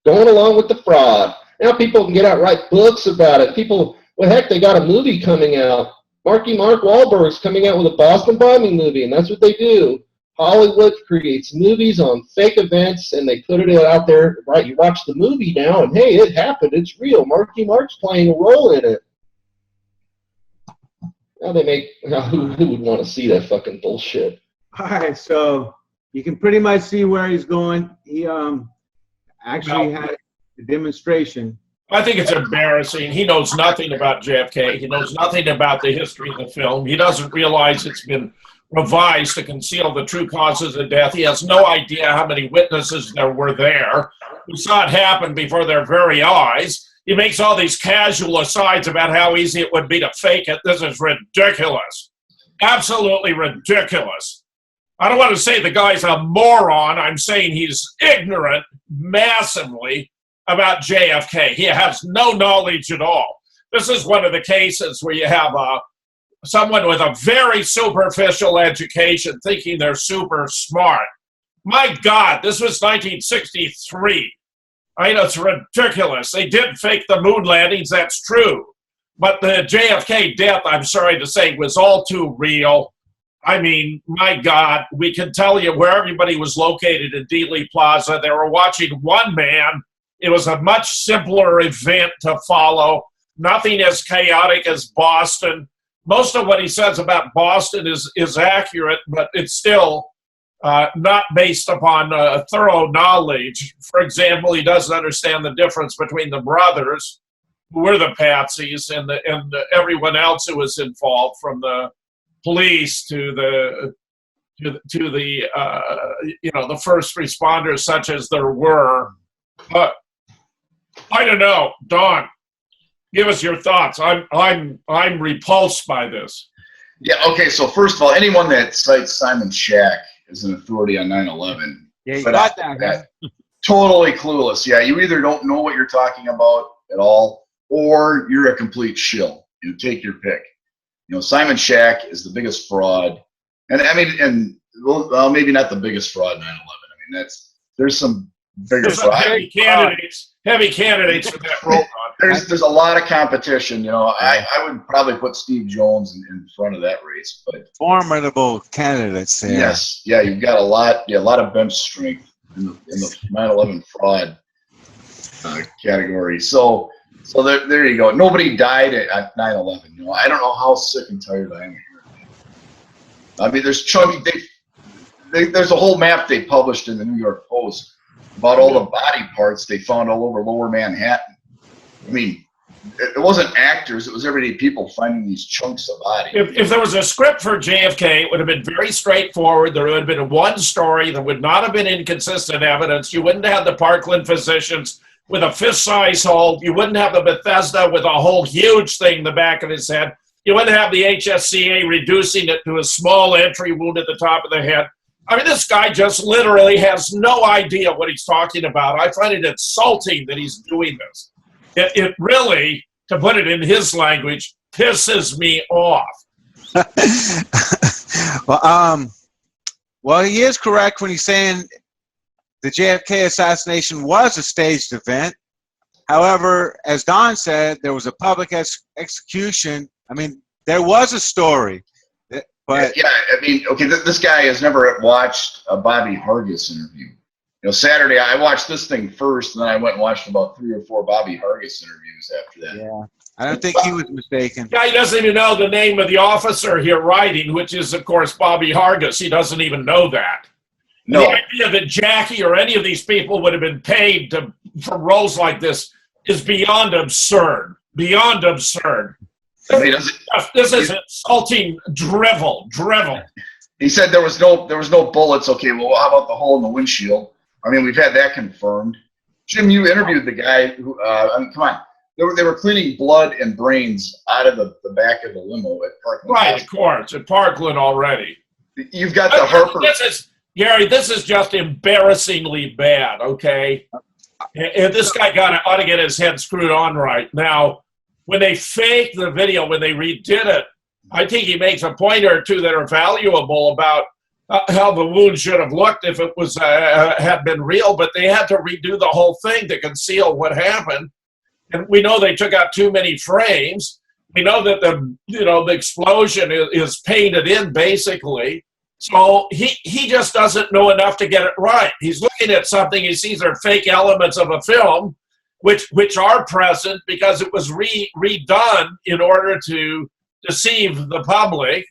Going along with the fraud. Now people can get out, write books about it. People, well, heck, they got a movie coming out. Mark Wahlberg's coming out with a Boston bombing movie, and that's what they do. Hollywood creates movies on fake events, and they put it out there, right? You watch the movie now, and hey, it happened. It's real. Mark's playing a role in it. Now who would want to see that fucking bullshit? All right, so you can pretty much see where he's going. He actually had a demonstration. I think it's embarrassing. He knows nothing about JFK. He knows nothing about the history of the film. He doesn't realize it's been revised to conceal the true causes of death. He has no idea how many witnesses there were there who saw it happen before their very eyes. He makes all these casual asides about how easy it would be to fake it. This is ridiculous. Absolutely ridiculous. I don't want to say the guy's a moron. I'm saying he's ignorant massively about JFK. He has no knowledge at all. This is one of the cases where you have someone with a very superficial education thinking they're super smart. My God, this was 1963. I know it's ridiculous. They did fake the moon landings, that's true. But the JFK death, I'm sorry to say, was all too real. I mean, my God, we can tell you where everybody was located in Dealey Plaza. They were watching one man. It was a much simpler event to follow. Nothing as chaotic as Boston. Most of what he says about Boston is accurate, but it's still not based upon thorough knowledge. For example, he doesn't understand the difference between the brothers, who were the patsies, and everyone else who was involved, from the police to the first responders, such as there were. But I don't know, Don. Give us your thoughts. I'm repulsed by this. Yeah. Okay. So first of all, anyone that cites Simon Shack as an authority on 9/11, Yeah, you got that, huh? totally clueless. Yeah, you either don't know what you're talking about at all, or you're a complete shill. You take your pick. You know, Simon Shack is the biggest fraud, and I mean, and well, maybe not the biggest fraud in 9/11. I mean, there's some bigger There's some fraud. heavy candidates for that role. There's a lot of competition. You know, I would probably put Steve Jones in front of that race, but Formidable candidates there. yes, yeah, you've got a lot of bench strength in the 9/11 fraud category. So there you go. Nobody died at 9/11. You know, I don't know how sick and tired I am of hearing that. I mean, there's there's a whole map they published in the New York Post about all the body parts they found all over Lower Manhattan. I mean, it wasn't actors; it was everyday people finding these chunks of body. If there was a script for JFK, it would have been very straightforward. There would have been one story. There would not have been inconsistent evidence. You wouldn't have the Parkland physicians with a fist-sized hole. You wouldn't have the Bethesda with a whole huge thing in the back of his head. You wouldn't have the HSCA reducing it to a small entry wound at the top of the head. I mean, this guy just literally has no idea what he's talking about. I find it insulting that he's doing this. It really, to put it in his language, pisses me off. Well, he is correct when he's saying the JFK assassination was a staged event. However, as Don said, there was a public execution. I mean, there was a story. But yeah, I mean, okay, this guy has never watched a Bobby Hargis interview. You know, Saturday I watched this thing first, and then I went and watched about 3 or 4 Bobby Hargis interviews after that. Yeah, I don't think he was mistaken. Guy doesn't even know the name of the officer here writing, which is, of course, Bobby Hargis. He doesn't even know that. No. The idea that Jackie or any of these people would have been paid for roles like this is beyond absurd. Beyond absurd. This is insulting drivel. He said there was no bullets. Okay, well, how about the hole in the windshield? I mean, we've had that confirmed. Jim, you interviewed the guy who. Come on, they were cleaning blood and brains out of the back of the limo at Parkland. Right, of course, at Parkland already. You've got the Harper. Gary, this is just embarrassingly bad. Okay, and this guy ought to get his head screwed on right now. When they faked the video, when they redid it, I think he makes a point or two that are valuable about how the wound should have looked if it was had been real. But they had to redo the whole thing to conceal what happened. And we know they took out too many frames. We know that the explosion is painted in basically. So he just doesn't know enough to get it right. He's looking at something. He sees there are fake elements of a film. Which are present because it was redone in order to deceive the public.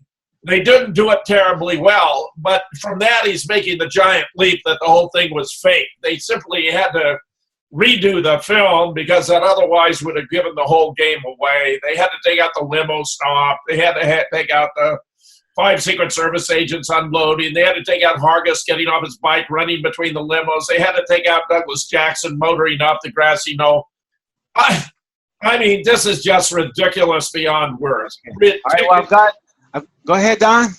They didn't do it terribly well, but from that he's making the giant leap that the whole thing was fake. They simply had to redo the film because that otherwise would have given the whole game away. They had to take out the limo stop. They had to take out the 5 Secret Service agents unloading. They had to take out Hargis getting off his bike, running between the limos. They had to take out Douglas Jackson motoring up the grassy knoll. I mean, this is just ridiculous beyond words. All right, well, go ahead, Don.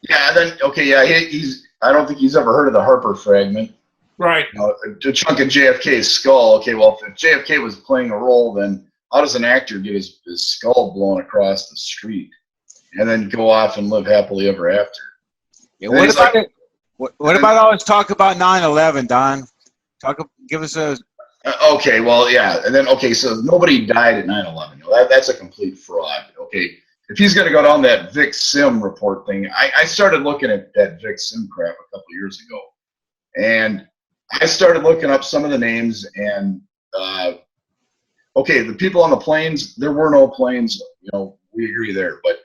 Yeah, I don't think he's ever heard of the Harper fragment. Right. A chunk of JFK's skull. Okay, well, if JFK was playing a role, then how does an actor get his skull blown across the street? And then go off and live happily ever after. Yeah, what about all this talk about 9/11, Don? Give us a. Okay, well, yeah, and then so nobody died at 9/11. That's a complete fraud. Okay, if he's going to go down that Vic Sim report thing, I started looking at that Vic Sim crap a couple years ago, and I started looking up some of the names and. The people on the planes, there were no planes. You know, we agree there, but.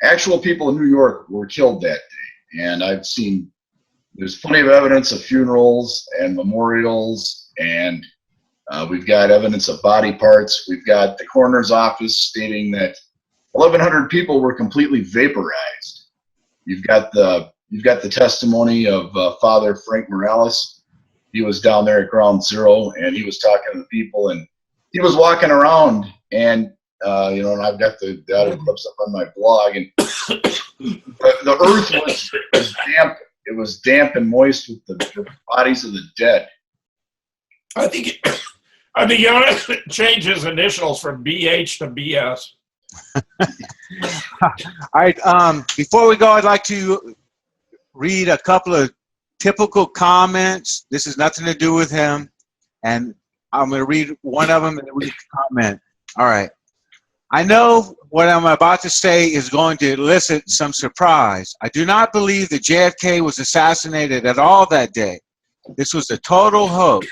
Actual people in New York were killed that day, and I've seen there's plenty of evidence of funerals and memorials, and we've got evidence of body parts. We've got the coroner's office stating that 1,100 people were completely vaporized. You've got the testimony of Father Frank Morales. He was down there at Ground Zero, and he was talking to the people, and he was walking around, and and I've got the audio clips up on my blog, and the earth was damp. It was damp and moist with the bodies of the dead. I think he ought to change his initials from BH to BS. All right. Before we go, I'd like to read a couple of typical comments. This has nothing to do with him, and I'm going to read one of them and then we can comment. All right. I know what I'm about to say is going to elicit some surprise. I do not believe that JFK was assassinated at all that day. This was a total hoax.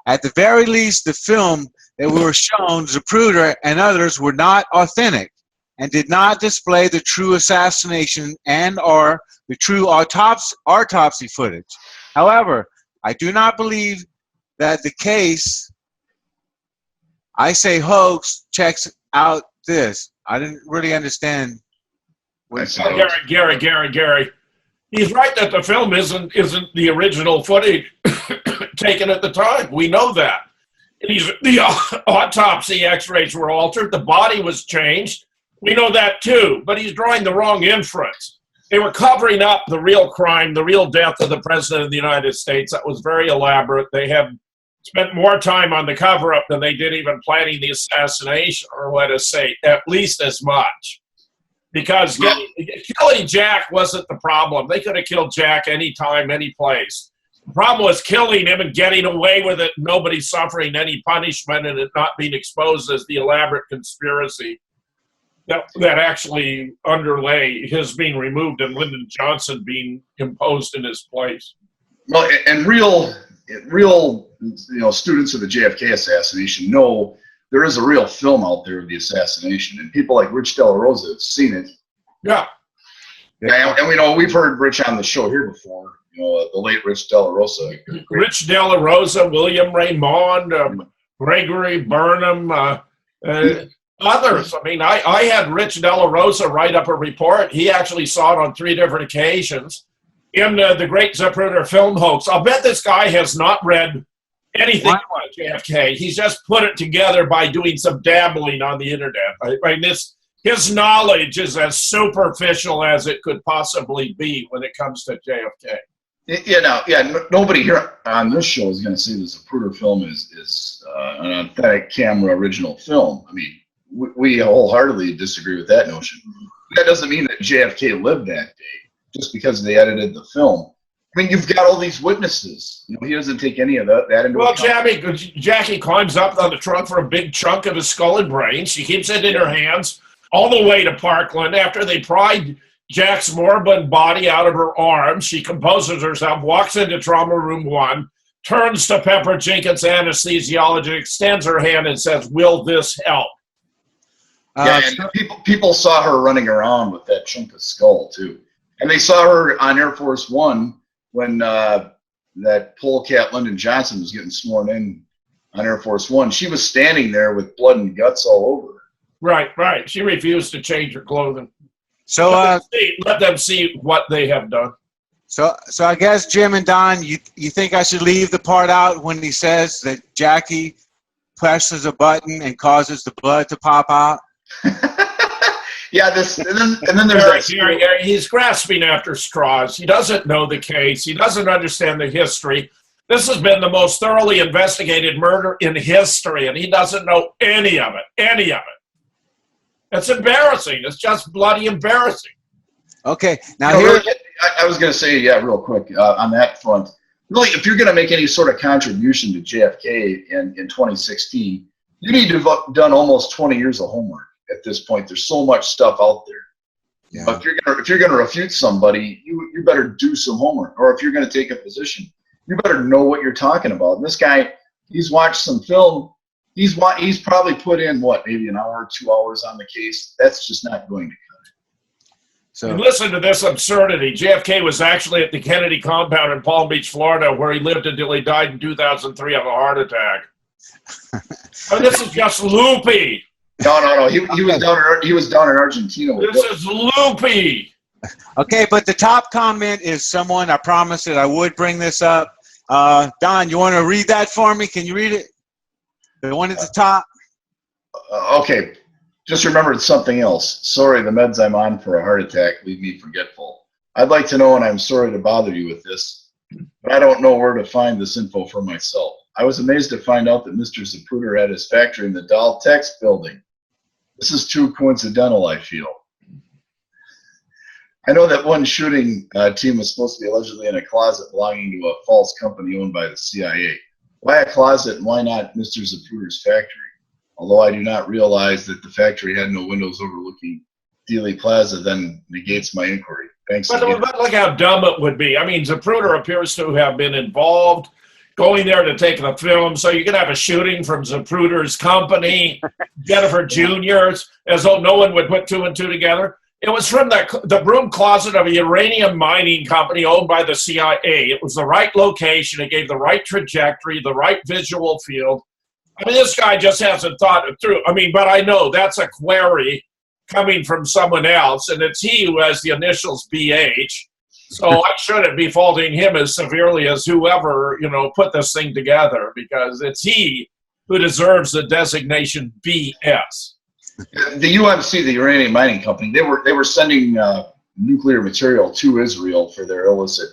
At the very least, the film that we were shown, Zapruder and others, were not authentic and did not display the true assassination and or the true autopsy footage. However, I do not believe that the case, I say hoax, checks out this. I didn't really understand. Gary. He's right that the film isn't the original footage taken at the time. We know that. The autopsy x-rays were altered. The body was changed. We know that too, but he's drawing the wrong inference. They were covering up the real crime, the real death of the President of the United States. That was very elaborate. They have spent more time on the cover-up than they did even planning the assassination, or let us say, at least as much. Because killing Jack wasn't the problem. They could have killed Jack anytime, any place. The problem was killing him and getting away with it, nobody suffering any punishment, and it not being exposed as the elaborate conspiracy that actually underlay his being removed and Lyndon Johnson being imposed in his place. Well, and real students of the JFK assassination know there is a real film out there of the assassination, and people like Rich Della Rosa have seen it. Yeah. And we know we've heard Rich on the show here before. The late Rich Della Rosa. Rich Della Rosa, William Raymond, Gregory Burnham, others. I mean, I had Rich Della Rosa write up a report. He actually saw it on 3 different occasions in the Great Zapruder film hoax. I'll bet this guy has not read anything about JFK. He's just put it together by doing some dabbling on the internet. I mean, his knowledge is as superficial as it could possibly be when it comes to JFK. Nobody here on this show is going to say the Zapruder film is an authentic camera original film. I mean, we wholeheartedly disagree with that notion. That doesn't mean that JFK lived that day just because they edited the film. I mean, you've got all these witnesses. He doesn't take any of that into account. Jackie climbs up on the trunk for a big chunk of his skull and brains. She keeps it in her hands all the way to Parkland. After they pried Jack's moribund body out of her arms, she composes herself, walks into trauma room 1, turns to Pepper Jenkins, anesthesiologist, extends her hand and says, "Will this help?" And people saw her running around with that chunk of skull too, and they saw her on Air Force One when that polecat Lyndon Johnson was getting sworn in on Air Force One. She was standing there with blood and guts all over her. Right. She refused to change her clothing. So let them see what they have done. So I guess Jim and Don, you think I should leave the part out when he says that Jackie presses a button and causes the blood to pop out? Yeah, and then there's he's grasping after straws. He doesn't know the case. He doesn't understand the history. This has been the most thoroughly investigated murder in history, and he doesn't know any of it. It's embarrassing. It's just bloody embarrassing. Okay, now I was going to say, real quick on that front. Really, if you're going to make any sort of contribution to JFK in 2016, you need to have done almost 20 years of homework at this point. There's so much stuff out there. Yeah. But if you're going to refute somebody, you better do some homework. Or if you're going to take a position, you better know what you're talking about. And this guy, he's watched some film. He's probably put in maybe an hour, 2 hours on the case. That's just not going to cut it. So listen to this absurdity. JFK was actually at the Kennedy compound in Palm Beach, Florida, where he lived until he died in 2003 of a heart attack. This is just loopy. No. He was down in Argentina. This is loopy. Okay, but the top comment is someone. I promised that I would bring this up. Don, you want to read that for me? Can you read it? The one at the top. Okay. Just remembered something else. Sorry, the meds I'm on for a heart attack leave me forgetful. I'd like to know, and I'm sorry to bother you with this, but I don't know where to find this info for myself. I was amazed to find out that Mr. Zapruder had his factory in the Doll Tex building. This is too coincidental, I feel. I know that one shooting team was supposed to be allegedly in a closet belonging to a false company owned by the CIA. Why a closet and why not Mr. Zapruder's factory? Although I do not realize that the factory had no windows overlooking Dealey Plaza, then negates my inquiry. Thanks. But look how dumb it would be. I mean, Zapruder appears to have been involved, going there to take the film. So you could have a shooting from Zapruder's company, Jennifer Jr.'s, as though no one would put two and two together. It was from the broom closet of a uranium mining company owned by the CIA. It was the right location. It gave the right trajectory, the right visual field. I mean, this guy just hasn't thought it through. I mean, but I know that's a query coming from someone else, and it's he who has the initials BH. So I shouldn't be faulting him as severely as whoever, put this thing together, because it's he who deserves the designation BS. The UMC, the uranium mining company, they were sending nuclear material to Israel for their illicit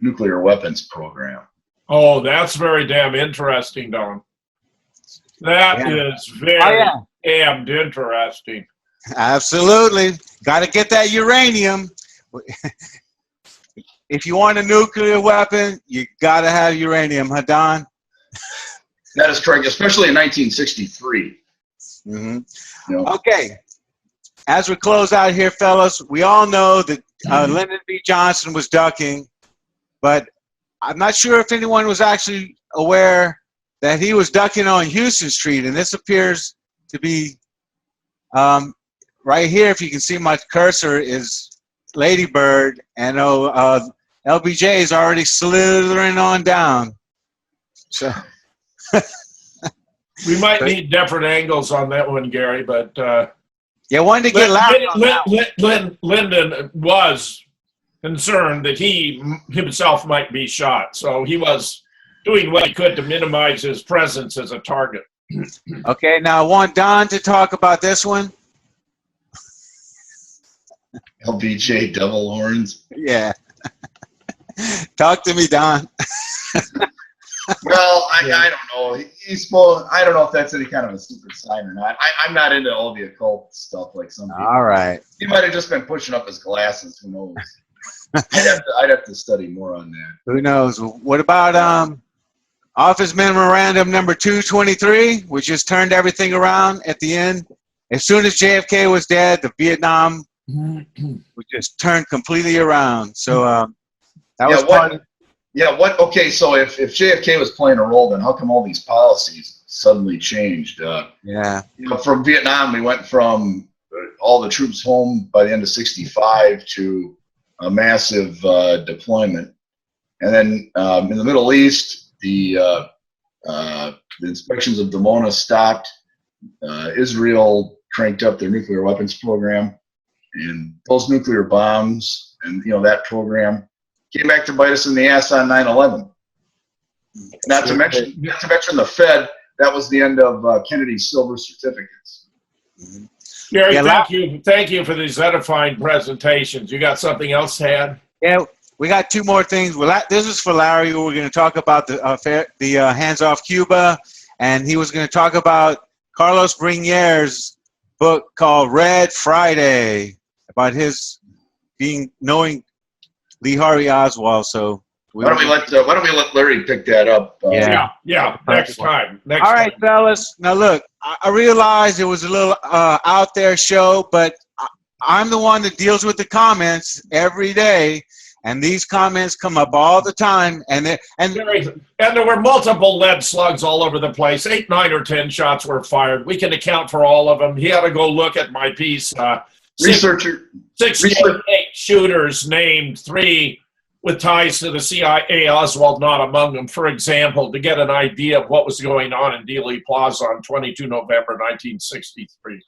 nuclear weapons program. Oh, that's very damn interesting, Don. That is very damned interesting. Absolutely. Got to get that uranium. If you want a nuclear weapon, you got to have uranium, huh, Don? That is correct, especially in 1963. Mm-hmm. Okay. As we close out here, fellas, we all know that Lyndon B. Johnson was ducking, but I'm not sure if anyone was actually aware that he was ducking on Houston Street, and this appears to be right here. If you can see my cursor is Lady Bird, and LBJ is already slithering on down. So we might need different angles on that one, Gary, but yeah, one to get Lyndon was concerned that he himself might be shot, so he was doing what he could to minimize his presence as a target. Okay, now I want Don to talk about this one. LBJ devil horns. Yeah. Talk to me, Don. Well, I don't know. I don't know if that's any kind of a secret sign or not. I'm not into all the occult stuff like some people. All right. He might have just been pushing up his glasses. Who knows? I'd have to study more on that. Who knows? What about Office Memorandum number 223, which just turned everything around at the end? As soon as JFK was dead, the Vietnam would just turn completely around. So that was part of. Yeah, okay, so if JFK was playing a role, then how come all these policies suddenly changed? Yeah. From Vietnam, we went from all the troops home by the end of '65 to a massive deployment. And then in the Middle East, the inspections of Dimona stopped. Israel cranked up their nuclear weapons program. And those nuclear bombs and, that program came back to bite us in the ass on 9/11. Not to mention the Fed. That was the end of Kennedy's silver certificates. Gary, thank you for these edifying presentations. You got something else to add? Yeah, we got two more things. This is for Larry. We're going to talk about the Hands Off Cuba, and he was going to talk about Carlos Brinier's book called Red Friday, about his knowing Lee Harvey Oswald. So why don't we let Larry pick that up? Yeah. Next time. All right, fellas. Now look, I realized it was a little out there show, but I'm the one that deals with the comments every day, and these comments come up all the time. And there were multiple lead slugs all over the place. 8, 9, or 10 shots were fired. We can account for all of them. He had to go look at my piece. 68 shooters named, 3 with ties to the CIA, Oswald not among them, for example, to get an idea of what was going on in Dealey Plaza on 22 November 1963.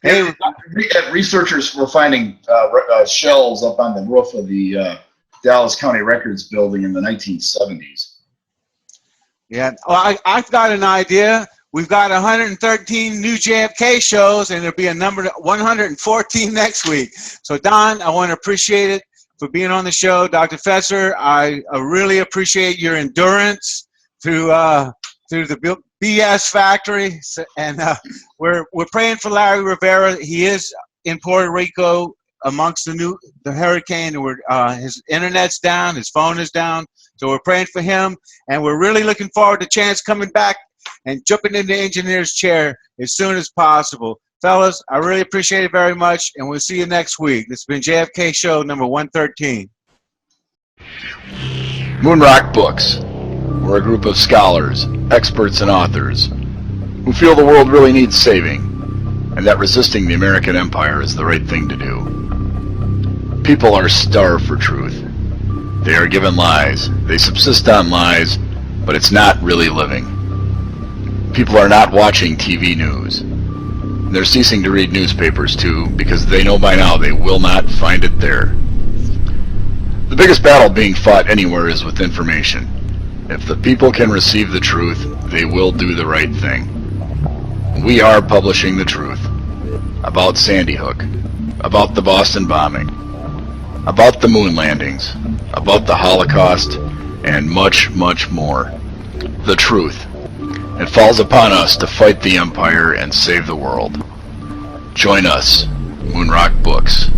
Hey, researchers were finding shells up on the roof of the Dallas County Records building in the 1970s. Yeah, well, I've got an idea. we've got 113 new JFK shows, and there'll be a number 114 next week. So Don, I want to appreciate it for being on the show. Dr. Fesser, I really appreciate your endurance through the BS factory, and we're praying for Larry Rivera. He is in Puerto Rico amongst the hurricane, and his internet's down, his phone is down, so we're praying for him, and we're really looking forward to Chance coming back and jumping in the engineer's chair as soon as possible. Fellas, I really appreciate it very much, and we'll see you next week. This has been JFK Show number 113. Moonrock Books. We're a group of scholars, experts, and authors who feel the world really needs saving, and that resisting the American empire is the right thing to do. People are starved for truth. They are given lies. They subsist on lies, but it's not really living. People are not watching TV news. They're ceasing to read newspapers too, because they know by now they will not find it there. The biggest battle being fought anywhere is with information. If the people can receive the truth, they will do the right thing. We are publishing the truth about Sandy Hook, about the Boston bombing, about the moon landings, about the Holocaust, and much, much more. The truth. It falls upon us to fight the empire and save the world. Join us, Moonrock Books.